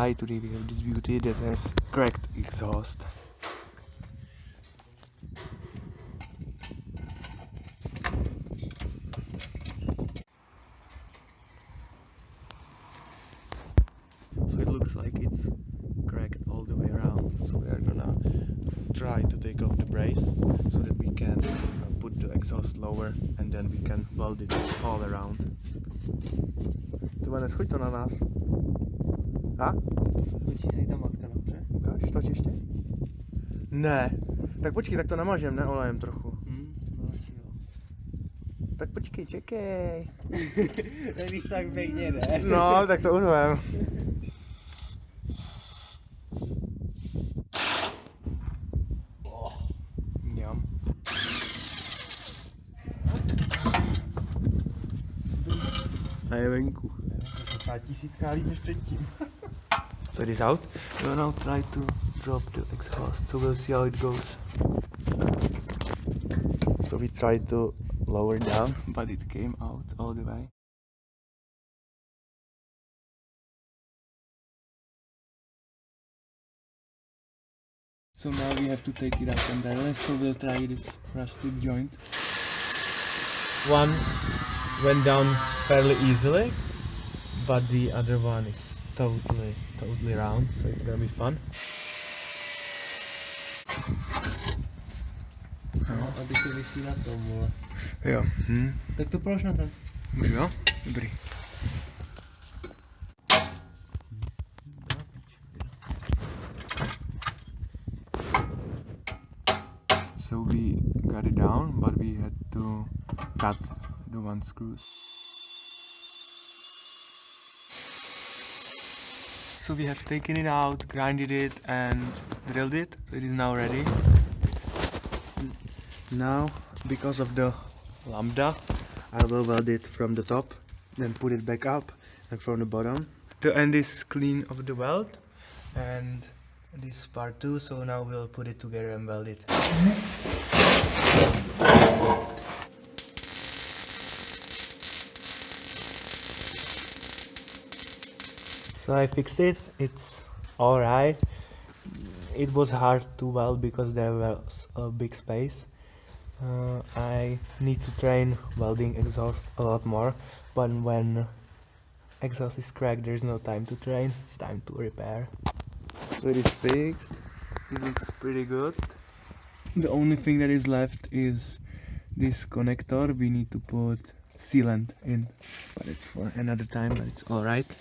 hi, today we have this beauty that has cracked exhaust. So it looks like it's cracked all the way around, so we are gonna try to take off the brace so that we can put the exhaust lower and then we can weld it all around. Tomáš, schoď to na nás. A? Točí se jí ta matka dobře? Ukáž, toč ještě? Ne. Tak počkej, tak to namažem, ne olejem trochu. No, jo. Tak počkej, čekej. Když tak pěkně ne. No, tak to urvem. Mňam. A je venku. Třeba 1000 líp než předtím. So it is out. We'll now try to drop the exhaust, so we'll see how it goes. So we tried to lower down, but it came out all the way. So now we have to take it out entirely, so we'll try this rustic joint. One went down fairly easily, but the other one is totally round, so it's gonna be fun. No, aby to visí na tom, vole. Jo. Tak to polož na ten. Můžu, jo? Dobrý. So we got it down, but we had to cut the one screw. So we have taken it out, grinded it and drilled it, so it is now ready. Now, because of the lambda, I will weld it from the top, then put it back up, and from the bottom. The end is clean of the weld, and this part too, so now we'll put it together and weld it. So I fixed it, it's alright. It was hard to weld because there was a big space. I need to train welding exhaust a lot more, but when exhaust is cracked there's no time to train, it's time to repair. So it is fixed, it looks pretty good. The only thing that is left is this connector. We need to put sealant in, but it's for another time, but it's alright.